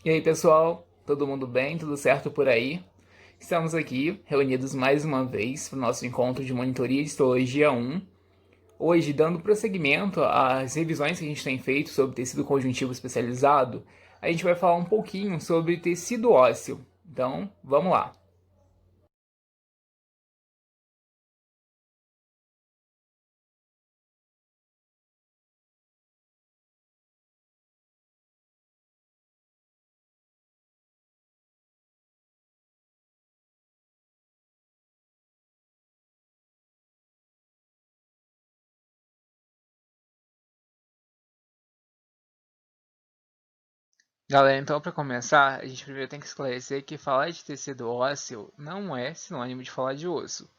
E aí, pessoal? Todo mundo bem? Tudo certo por aí? Estamos aqui reunidos mais uma vez para o nosso encontro de monitoria de histologia 1. Hoje, dando prosseguimento às revisões que a gente tem feito sobre tecido conjuntivo especializado, a gente vai falar um pouquinho sobre tecido ósseo. Então, vamos lá. Galera, então para começar, a gente primeiro tem que esclarecer que falar de tecido ósseo não é sinônimo de falar de osso.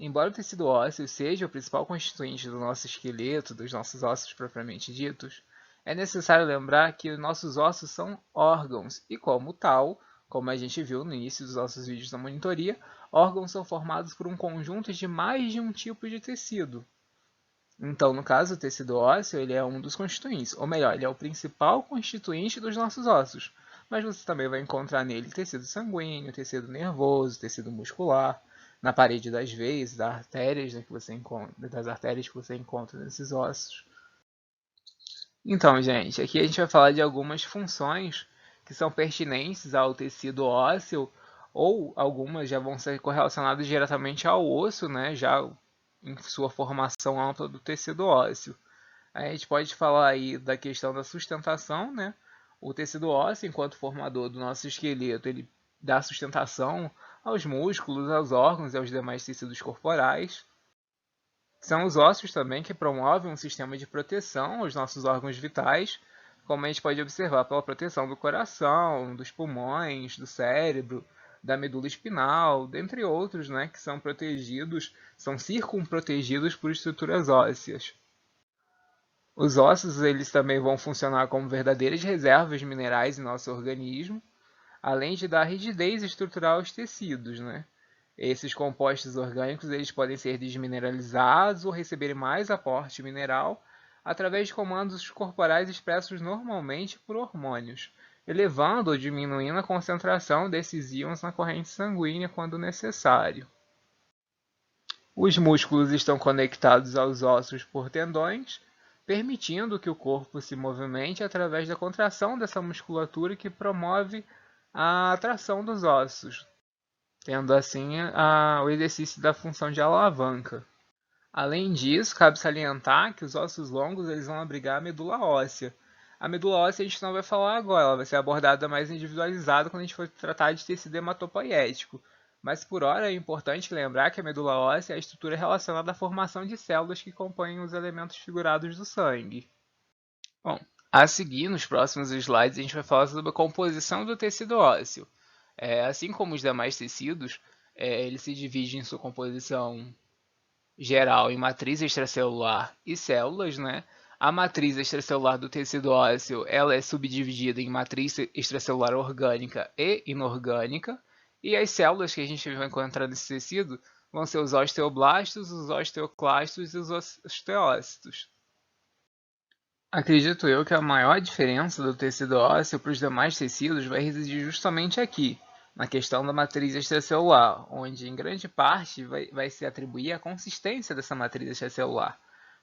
Embora o tecido ósseo seja o principal constituinte do nosso esqueleto, dos nossos ossos propriamente ditos, é necessário lembrar que os nossos ossos são órgãos e, como tal, como a gente viu no início dos nossos vídeos da monitoria, órgãos são formados por um conjunto de mais de um tipo de tecido. Então, no caso, o tecido ósseo ele é um dos constituintes, ou melhor, ele é o principal constituinte dos nossos ossos. Mas você também vai encontrar nele tecido sanguíneo, tecido nervoso, tecido muscular, na parede das veias, das artérias, né, das artérias que você encontra nesses ossos. Então, gente, aqui a gente vai falar de algumas funções que são pertinentes ao tecido ósseo, ou algumas já vão ser correlacionadas diretamente ao osso, né, já em sua formação ampla do tecido ósseo. A gente pode falar aí da questão da sustentação, né? O tecido ósseo, enquanto formador do nosso esqueleto, ele dá sustentação aos músculos, aos órgãos e aos demais tecidos corporais. São os ossos também que promovem um sistema de proteção aos nossos órgãos vitais, como a gente pode observar pela proteção do coração, dos pulmões, do cérebro, da medula espinal, dentre outros, né, que são protegidos, são circunprotegidos por estruturas ósseas. Os ossos eles também vão funcionar como verdadeiras reservas minerais em nosso organismo, além de dar rigidez estrutural aos tecidos, né? Esses compostos orgânicos eles podem ser desmineralizados ou receberem mais aporte mineral através de comandos corporais expressos normalmente por hormônios, elevando ou diminuindo a concentração desses íons na corrente sanguínea quando necessário. Os músculos estão conectados aos ossos por tendões, permitindo que o corpo se movimente através da contração dessa musculatura que promove a atração dos ossos, tendo assim o exercício da função de alavanca. Além disso, cabe salientar que os ossos longos eles vão abrigar a medula óssea. A medula óssea a gente não vai falar agora, ela vai ser abordada mais individualizada quando a gente for tratar de tecido hematopoético. Mas por hora é importante lembrar que a medula óssea é a estrutura relacionada à formação de células que compõem os elementos figurados do sangue. Bom, a seguir, nos próximos slides, a gente vai falar sobre a composição do tecido ósseo. Assim como os demais tecidos, ele se divide em sua composição geral em matriz extracelular e células, né? A matriz extracelular do tecido ósseo ela é subdividida em matriz extracelular orgânica e inorgânica, e as células que a gente vai encontrar nesse tecido vão ser os osteoblastos, os osteoclastos e os osteócitos. Acredito eu que a maior diferença do tecido ósseo para os demais tecidos vai residir justamente aqui, na questão da matriz extracelular, onde em grande parte vai se atribuir a consistência dessa matriz extracelular.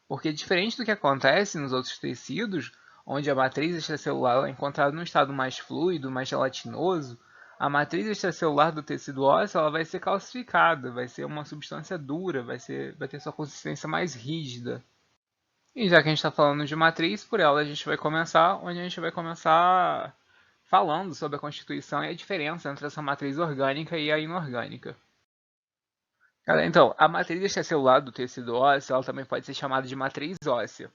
Porque diferente do que acontece nos outros tecidos, onde a matriz extracelular é encontrada num estado mais fluido, mais gelatinoso, a matriz extracelular do tecido ósseo ela vai ser calcificada, vai ser uma substância dura, vai ter sua consistência mais rígida. E já que a gente está falando de matriz, por ela a gente vai começar, onde a gente vai começar falando sobre a constituição e a diferença entre essa matriz orgânica e a inorgânica. Então, a matriz extracelular do tecido ósseo ela também pode ser chamada de matriz óssea.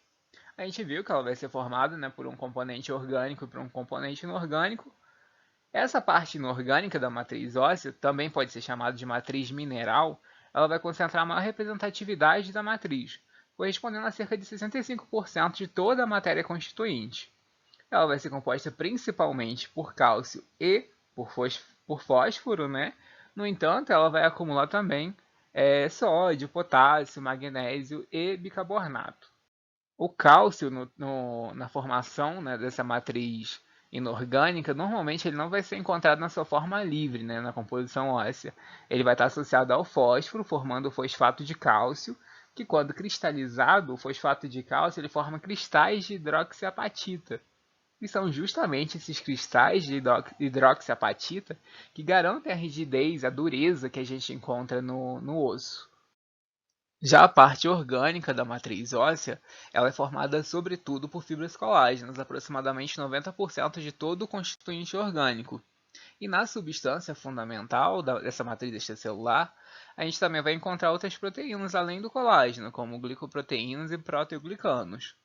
A gente viu que ela vai ser formada, né, por um componente orgânico e por um componente inorgânico. Essa parte inorgânica da matriz óssea também pode ser chamada de matriz mineral. Ela vai concentrar a maior representatividade da matriz, correspondendo a cerca de 65% de toda a matéria constituinte. Ela vai ser composta principalmente por cálcio e por fósforo, né? No entanto, ela vai acumular também sódio, potássio, magnésio e bicarbonato. O cálcio na formação, né, dessa matriz inorgânica, normalmente ele não vai ser encontrado na sua forma livre, né, na composição óssea. Ele vai estar associado ao fósforo, formando o fosfato de cálcio, que quando cristalizado, o fosfato de cálcio ele forma cristais de hidroxiapatita. E são justamente esses cristais de hidroxiapatita que garantem a rigidez, a dureza que a gente encontra no osso. Já a parte orgânica da matriz óssea, ela é formada sobretudo por fibras colágenas, aproximadamente 90% de todo o constituinte orgânico. E na substância fundamental dessa matriz extracelular, a gente também vai encontrar outras proteínas além do colágeno, como glicoproteínas e proteoglicanos.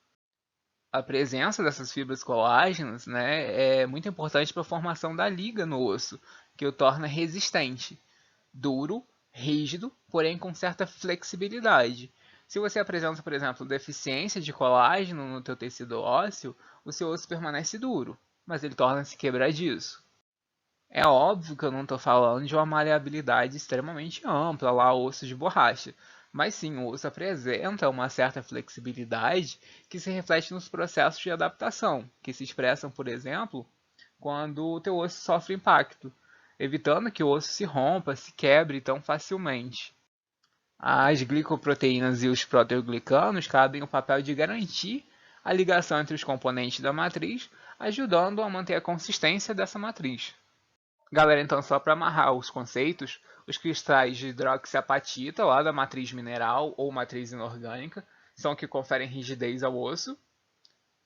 A presença dessas fibras colágenas, né, é muito importante para a formação da liga no osso, que o torna resistente, duro, rígido, porém com certa flexibilidade. Se você apresenta, por exemplo, deficiência de colágeno no teu tecido ósseo, o seu osso permanece duro, mas ele torna-se quebradiço. É óbvio que eu não estou falando de uma maleabilidade extremamente ampla, lá osso de borracha, mas sim, o osso apresenta uma certa flexibilidade que se reflete nos processos de adaptação, que se expressam, por exemplo, quando o teu osso sofre impacto, evitando que o osso se rompa, se quebre tão facilmente. As glicoproteínas e os proteoglicanos cabem o papel de garantir a ligação entre os componentes da matriz, ajudando a manter a consistência dessa matriz. Galera, então só para amarrar os conceitos, os cristais de hidroxiapatita, lá da matriz mineral ou matriz inorgânica, são que conferem rigidez ao osso.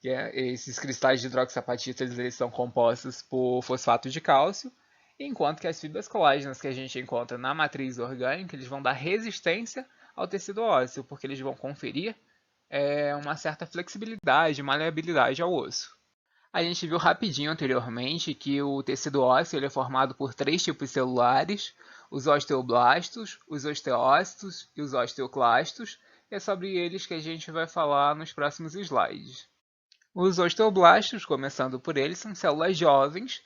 Esses cristais de hidroxiapatita eles são compostos por fosfato de cálcio, enquanto que as fibras colágenas que a gente encontra na matriz orgânica eles vão dar resistência ao tecido ósseo, porque eles vão conferir uma certa flexibilidade, maleabilidade ao osso. A gente viu rapidinho anteriormente que o tecido ósseo ele é formado por três tipos celulares, os osteoblastos, os osteócitos e os osteoclastos, e é sobre eles que a gente vai falar nos próximos slides. Os osteoblastos, começando por eles, são células jovens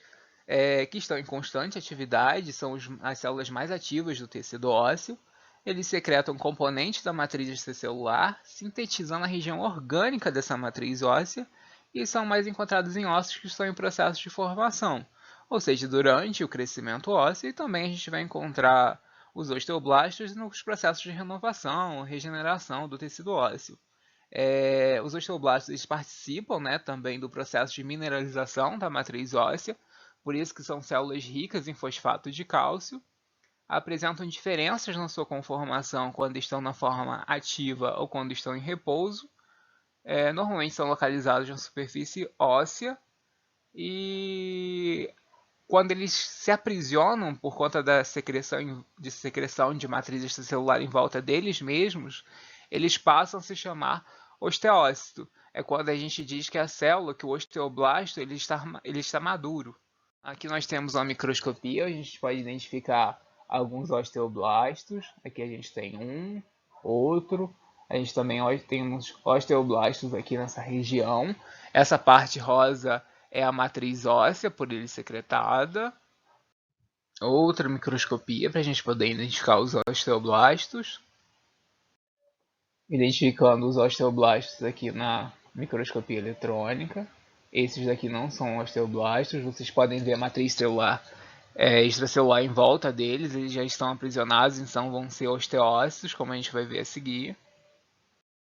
que estão em constante atividade, são as células mais ativas do tecido ósseo. Eles secretam componentes da matriz extracelular, sintetizando a região orgânica dessa matriz óssea, e são mais encontrados em ossos que estão em processo de formação, ou seja, durante o crescimento ósseo, e também a gente vai encontrar os osteoblastos nos processos de renovação, regeneração do tecido ósseo. Os osteoblastos eles participam também do processo de mineralização da matriz óssea, por isso que são células ricas em fosfato de cálcio, apresentam diferenças na sua conformação quando estão na forma ativa ou quando estão em repouso, normalmente são localizados na superfície óssea e quando eles se aprisionam por conta da secreção de matriz extracelular em volta deles mesmos, eles passam a se chamar osteócito. É quando a gente diz que a célula, que o osteoblasto, ele está maduro. Aqui nós temos uma microscopia, a gente pode identificar alguns osteoblastos. Aqui a gente tem um, outro. A gente também tem uns osteoblastos aqui nessa região. Essa parte rosa é a matriz óssea, por ele secretada. Outra microscopia para a gente poder identificar os osteoblastos. Identificando os osteoblastos aqui na microscopia eletrônica. Esses daqui não são osteoblastos. Vocês podem ver a matriz celular extracelular em volta deles. Eles já estão aprisionados, então vão ser osteócitos, como a gente vai ver a seguir.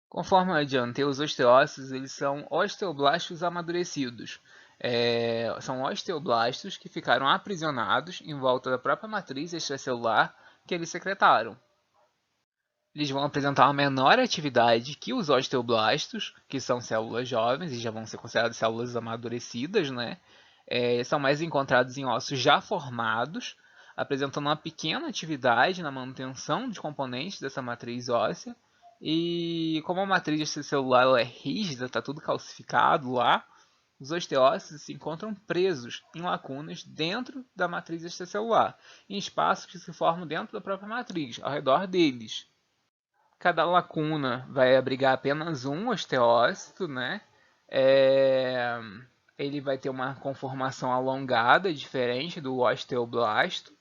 Conforme eu adiantei, os osteócitos eles são osteoblastos amadurecidos. São osteoblastos que ficaram aprisionados em volta da própria matriz extracelular que eles secretaram. Eles vão apresentar uma menor atividade que os osteoblastos, que são células jovens e já vão ser consideradas células amadurecidas, né? São mais encontrados em ossos já formados, apresentando uma pequena atividade na manutenção de componentes dessa matriz óssea. E como a matriz extracelular ela é rígida, está tudo calcificado lá, os osteócitos se encontram presos em lacunas dentro da matriz extracelular, em espaços que se formam dentro da própria matriz, ao redor deles. Cada lacuna vai abrigar apenas um osteócito, né? Ele vai ter uma conformação alongada, diferente do osteoblasto.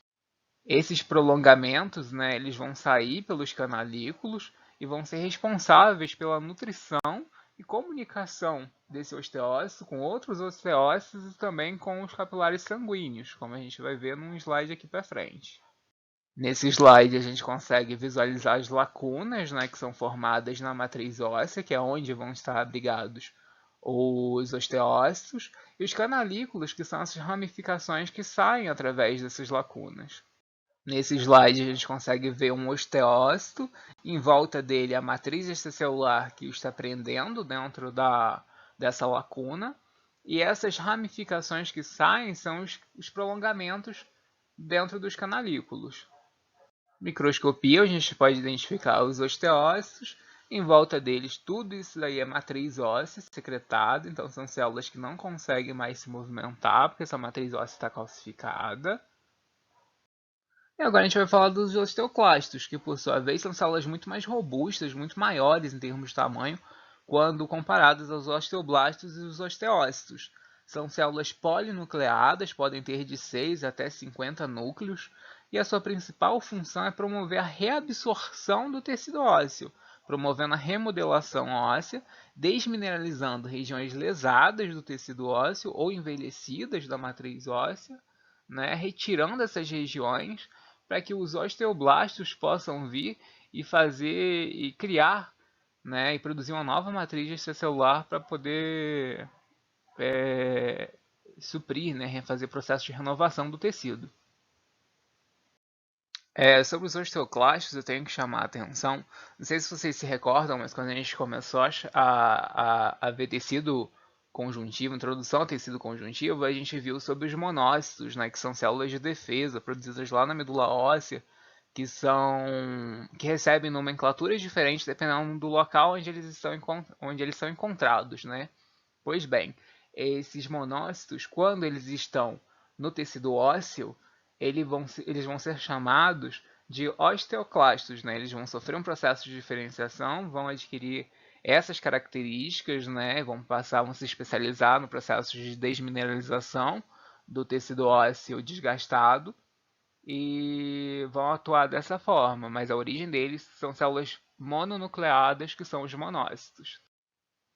Esses prolongamentos, né, eles vão sair pelos canalículos e vão ser responsáveis pela nutrição e comunicação desse osteócito com outros osteócitos e também com os capilares sanguíneos, como a gente vai ver num slide aqui para frente. Nesse slide a gente consegue visualizar as lacunas, né, que são formadas na matriz óssea, que é onde vão estar abrigados os osteócitos, e os canalículos, que são essas ramificações que saem através dessas lacunas. Nesse slide a gente consegue ver um osteócito, em volta dele a matriz extracelular que o está prendendo dentro dessa lacuna, e essas ramificações que saem são os prolongamentos dentro dos canalículos. Microscopia, a gente pode identificar os osteócitos, em volta deles tudo isso daí é matriz óssea secretada, então são células que não conseguem mais se movimentar, porque essa matriz óssea está calcificada. E agora a gente vai falar dos osteoclastos, que por sua vez são células muito mais robustas, muito maiores em termos de tamanho, quando comparadas aos osteoblastos e os osteócitos. São células polinucleadas, podem ter de 6 até 50 núcleos, e a sua principal função é promover a reabsorção do tecido ósseo, promovendo a remodelação óssea, desmineralizando regiões lesadas do tecido ósseo ou envelhecidas da matriz óssea, né, retirando essas regiões para que os osteoblastos possam vir e fazer e criar, né, e produzir uma nova matriz extracelular para poder suprir, né, fazer processo de renovação do tecido. Sobre os osteoclastos, eu tenho que chamar a atenção. Não sei se vocês se recordam, mas quando a gente começou a ver tecido conjuntivo, introdução ao tecido conjuntivo, a gente viu sobre os monócitos, né, que são células de defesa produzidas lá na medula óssea, que recebem nomenclaturas diferentes dependendo do local onde eles são encontrados, né? Pois bem, esses monócitos, quando eles estão no tecido ósseo, eles vão ser chamados de osteoclastos, né? Eles vão sofrer um processo de diferenciação, vão adquirir essas características, né? Vão se especializar no processo de desmineralização do tecido ósseo desgastado e vão atuar dessa forma, mas a origem deles são células mononucleadas, que são os monócitos.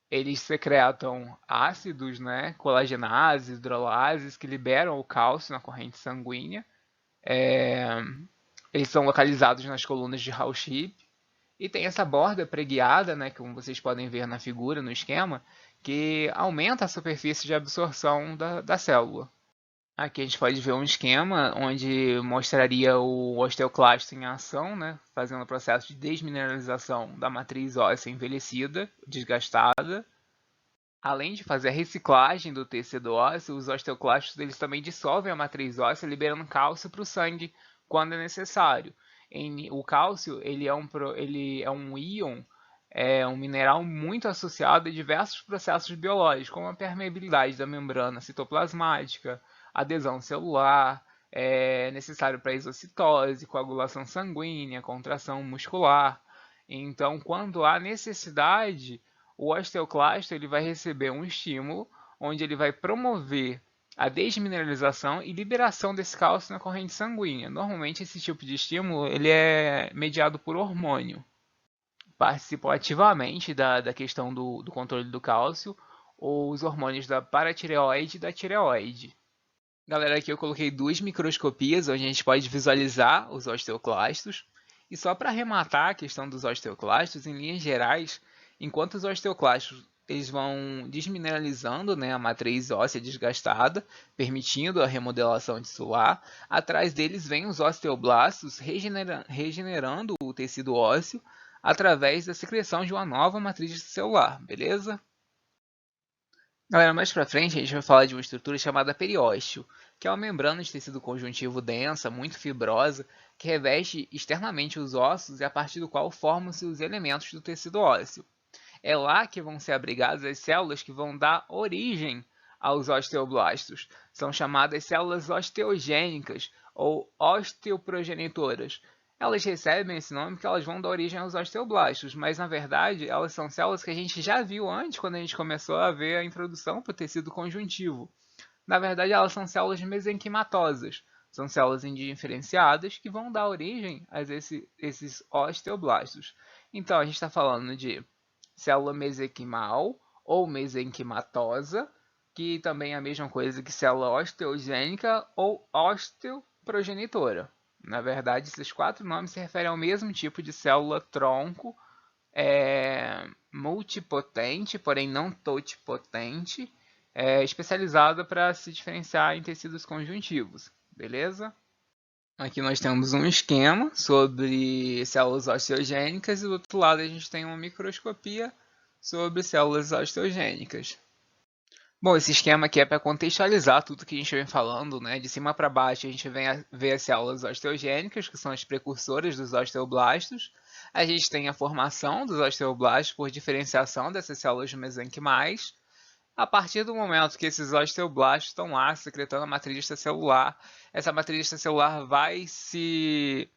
Eles secretam ácidos, né, colagenases, hidrolases, que liberam o cálcio na corrente sanguínea. Eles são localizados nas colunas de Hall-Ship e tem essa borda preguiada, né, como vocês podem ver na figura, no esquema, que aumenta a superfície de absorção da célula. Aqui a gente pode ver um esquema onde mostraria o osteoclasto em ação, né, fazendo o processo de desmineralização da matriz óssea envelhecida, desgastada. Além de fazer a reciclagem do tecido ósseo, os osteoclastos eles também dissolvem a matriz óssea, liberando cálcio para o sangue quando é necessário. O cálcio ele é um íon, é um mineral muito associado a diversos processos biológicos, como a permeabilidade da membrana citoplasmática, adesão celular, é necessário para exocitose, coagulação sanguínea, contração muscular. Então, quando há necessidade, o osteoclasto ele vai receber um estímulo onde ele vai promover a desmineralização e liberação desse cálcio na corrente sanguínea. Normalmente esse tipo de estímulo ele é mediado por hormônio. Participam ativamente da questão do controle do cálcio os hormônios da paratireoide e da tireoide. Galera, aqui eu coloquei duas microscopias onde a gente pode visualizar os osteoclastos. E só para arrematar a questão dos osteoclastos, em linhas gerais, enquanto os osteoclastos eles vão desmineralizando, né, a matriz óssea desgastada, permitindo a remodelação tissular, atrás deles vem os osteoblastos regenerando o tecido ósseo através da secreção de uma nova matriz celular, beleza? Galera, mais pra frente a gente vai falar de uma estrutura chamada periósteo, que é uma membrana de tecido conjuntivo densa, muito fibrosa, que reveste externamente os ossos e a partir do qual formam-se os elementos do tecido ósseo. É lá que vão ser abrigadas as células que vão dar origem aos osteoblastos. São chamadas células osteogênicas ou osteoprogenitoras. Elas recebem esse nome porque elas vão dar origem aos osteoblastos, mas na verdade elas são células que a gente já viu antes quando a gente começou a ver a introdução para o tecido conjuntivo. Na verdade elas são células mesenquimatosas, são células indiferenciadas que vão dar origem a esses osteoblastos. Então a gente está falando de célula mesenquimal ou mesenquimatosa, que também é a mesma coisa que célula osteogênica ou osteoprogenitora. Na verdade, esses 4 nomes se referem ao mesmo tipo de célula-tronco multipotente, porém não totipotente, especializada para se diferenciar em tecidos conjuntivos, beleza? Aqui nós temos um esquema sobre células osteogênicas e do outro lado a gente tem uma microscopia sobre células osteogênicas. Bom, esse esquema aqui é para contextualizar tudo que a gente vem falando, né? De cima para baixo a gente vem ver as células osteogênicas, que são as precursoras dos osteoblastos. A gente tem a formação dos osteoblastos por diferenciação dessas células mesenquimais. A partir do momento que esses osteoblastos estão lá secretando a matriz extracelular, essa matriz extracelular vai se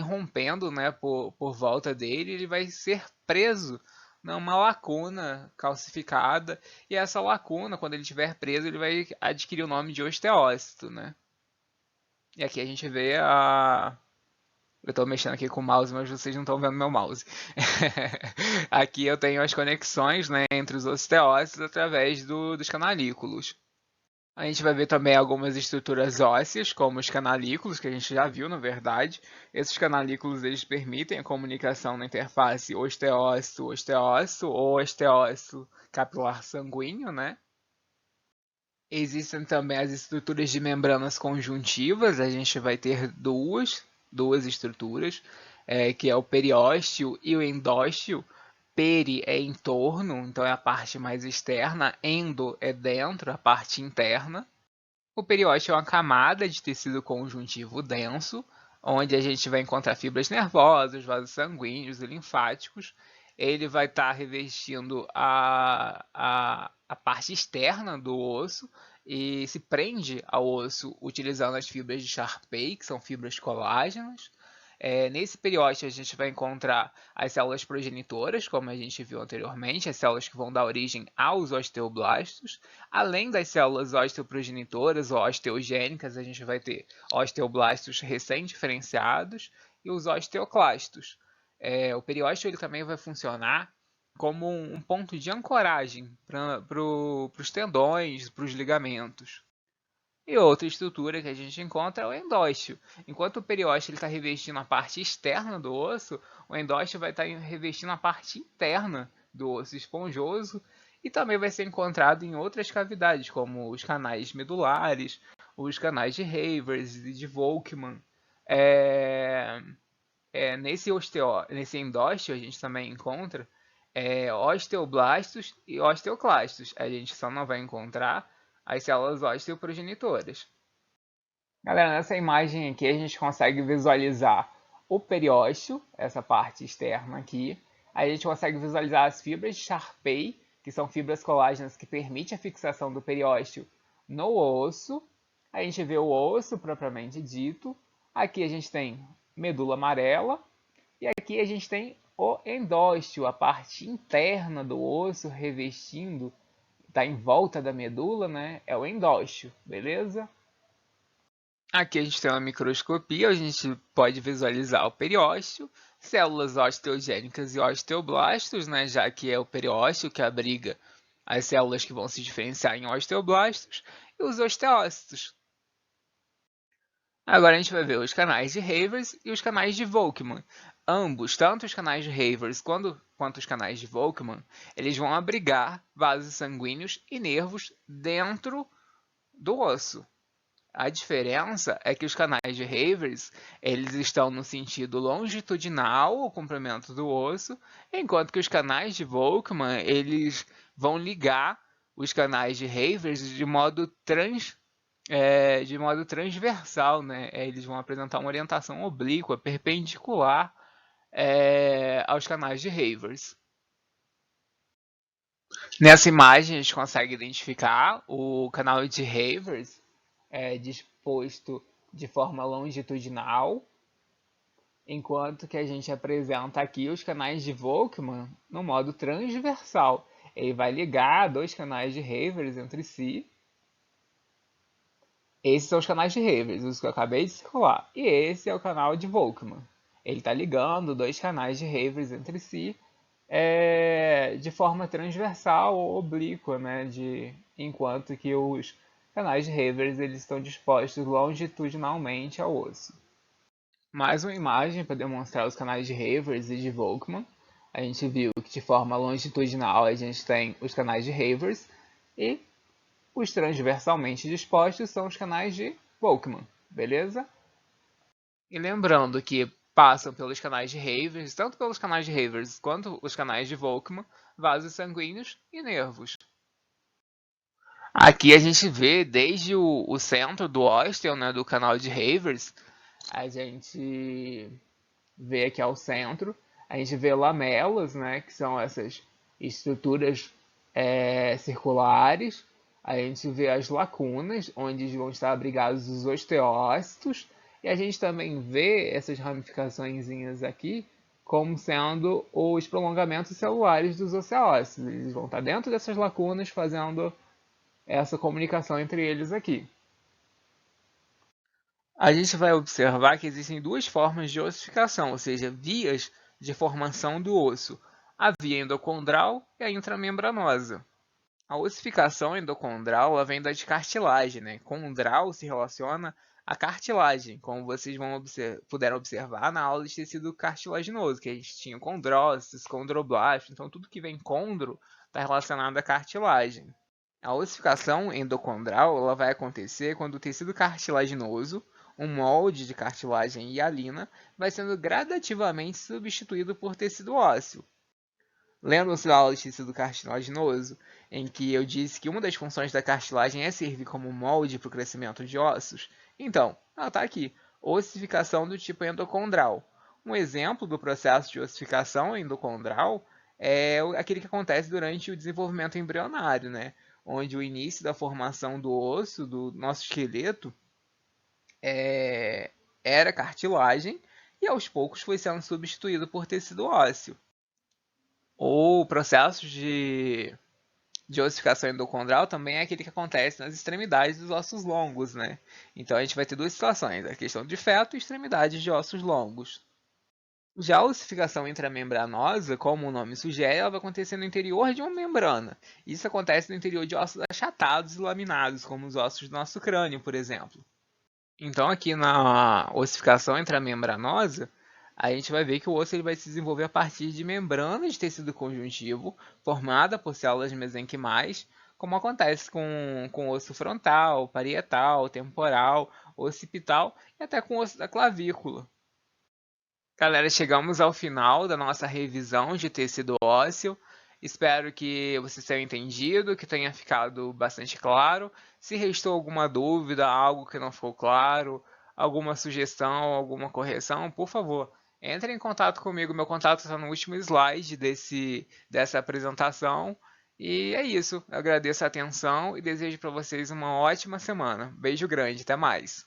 rompendo, né, por volta dele, ele vai ser preso numa lacuna calcificada, e essa lacuna, quando ele estiver preso, ele vai adquirir o nome de osteócito, né? E aqui a gente vê a... Eu estou mexendo aqui com o mouse, mas vocês não estão vendo meu mouse. Aqui eu tenho as conexões, né, entre os osteócitos através dos canalículos. A gente vai ver também algumas estruturas ósseas, como os canalículos, que a gente já viu, na verdade. Esses canalículos eles permitem a comunicação na interface osteócito-osteócito ou osteócito capilar sanguíneo, né? Existem também as estruturas de membranas conjuntivas, a gente vai ter duas estruturas, que é o periósteo e o endósteo. Peri é em torno, então é a parte mais externa, endo é dentro, a parte interna. O periósteo é uma camada de tecido conjuntivo denso, onde a gente vai encontrar fibras nervosas, vasos sanguíneos e linfáticos. Ele vai estar revestindo a parte externa do osso e se prende ao osso utilizando as fibras de Sharpey, que são fibras colágenas. Nesse periósteo a gente vai encontrar as células progenitoras, como a gente viu anteriormente, as células que vão dar origem aos osteoblastos. Além das células osteoprogenitoras ou osteogênicas, a gente vai ter osteoblastos recém-diferenciados e os osteoclastos. O periósteo ele também vai funcionar como um ponto de ancoragem para os tendões, para os ligamentos. E outra estrutura que a gente encontra é o endósteo. Enquanto o periósteo está revestindo a parte externa do osso, o endósteo vai estar revestindo a parte interna do osso esponjoso e também vai ser encontrado em outras cavidades, como os canais medulares, os canais de Havers e de Volkmann. Nesse endósteo a gente também encontra osteoblastos e osteoclastos. A gente só não vai encontrar as células osteoprogenitoras. Galera, nessa imagem aqui a gente consegue visualizar o periósteo, essa parte externa aqui. A gente consegue visualizar as fibras de Sharpey, que são fibras colágenas que permitem a fixação do periósteo no osso. A gente vê o osso propriamente dito. Aqui a gente tem medula amarela. E aqui a gente tem o endósteo, a parte interna do osso revestindo, está em volta da medula, né? É o endósteo, beleza? Aqui a gente tem uma microscopia, a gente pode visualizar o periósteo, células osteogênicas e osteoblastos, né? Já que é o periósteo que abriga as células que vão se diferenciar em osteoblastos, e os osteócitos. Agora a gente vai ver os canais de Havers e os canais de Volkmann. Ambos, tanto os canais de Havers quanto os canais de Volkmann, eles vão abrigar vasos sanguíneos e nervos dentro do osso. A diferença é que os canais de Havers eles estão no sentido longitudinal, o comprimento do osso, enquanto que os canais de Volkmann eles vão ligar os canais de Havers de modo transversal, né? Eles vão apresentar uma orientação oblíqua, perpendicular aos canais de Havers. Nessa imagem a gente consegue identificar o canal de Havers disposto de forma longitudinal, enquanto que a gente apresenta aqui os canais de Volkmann no modo transversal. Ele vai ligar dois canais de Havers entre si. Esses são os canais de Havers, os que eu acabei de circular. E esse é o canal de Volkmann. Ele está ligando dois canais de Havers entre si. de forma transversal ou oblíqua, né, enquanto que os canais de Havers eles estão dispostos longitudinalmente ao osso. Mais uma imagem para demonstrar os canais de Havers e de Volkmann. A gente viu que de forma longitudinal a gente tem os canais de Havers e os transversalmente dispostos são os canais de Volkmann, beleza? E lembrando que passam pelos canais de Havers, tanto pelos canais de Havers quanto os canais de Volkmann, vasos sanguíneos e nervos. Aqui a gente vê desde o centro do ósteo, né, do canal de Havers, a gente vê aqui ao centro, a gente vê lamelas, né, que são essas estruturas circulares, a gente vê as lacunas, onde vão estar abrigados os osteócitos, e a gente também vê essas ramificações aqui como sendo os prolongamentos celulares dos osteócitos. Eles vão estar dentro dessas lacunas fazendo essa comunicação entre eles aqui. A gente vai observar que existem duas formas de ossificação, ou seja, vias de formação do osso, a via endocondral e a intramembranosa. A ossificação endocondral ela vem da de cartilagem, né? Condral se relaciona à cartilagem, como vocês puderam observar na aula de tecido cartilaginoso, que a gente tinha condrócitos, condroblastos, então tudo que vem condro está relacionado à cartilagem. A ossificação endocondral ela vai acontecer quando o tecido cartilaginoso, um molde de cartilagem hialina, vai sendo gradativamente substituído por tecido ósseo. Lembram-se da aula de tecido cartilaginoso, em que eu disse que uma das funções da cartilagem é servir como molde para o crescimento de ossos? Então, ela está aqui, ossificação do tipo endocondral. Um exemplo do processo de ossificação endocondral é aquele que acontece durante o desenvolvimento embrionário, né? Onde o início da formação do osso, do nosso esqueleto, era cartilagem e aos poucos foi sendo substituído por tecido ósseo. O processo de ossificação endocondral também é aquele que acontece nas extremidades dos ossos longos, né? Então a gente vai ter duas situações, a questão de feto e extremidades de ossos longos. Já a ossificação intramembranosa, como o nome sugere, ela vai acontecer no interior de uma membrana. Isso acontece no interior de ossos achatados e laminados, como os ossos do nosso crânio, por exemplo. Então aqui na ossificação intramembranosa, a gente vai ver que o osso ele vai se desenvolver a partir de membrana de tecido conjuntivo, formada por células mesenquimais, como acontece com o osso frontal, parietal, temporal, occipital e até com o osso da clavícula. Galera, chegamos ao final da nossa revisão de tecido ósseo. Espero que vocês tenham entendido, que tenha ficado bastante claro. Se restou alguma dúvida, algo que não ficou claro, alguma sugestão, alguma correção, por favor, entre em contato comigo. Meu contato está no último slide dessa apresentação. E é isso. Eu agradeço a atenção e desejo para vocês uma ótima semana. Beijo grande, até mais.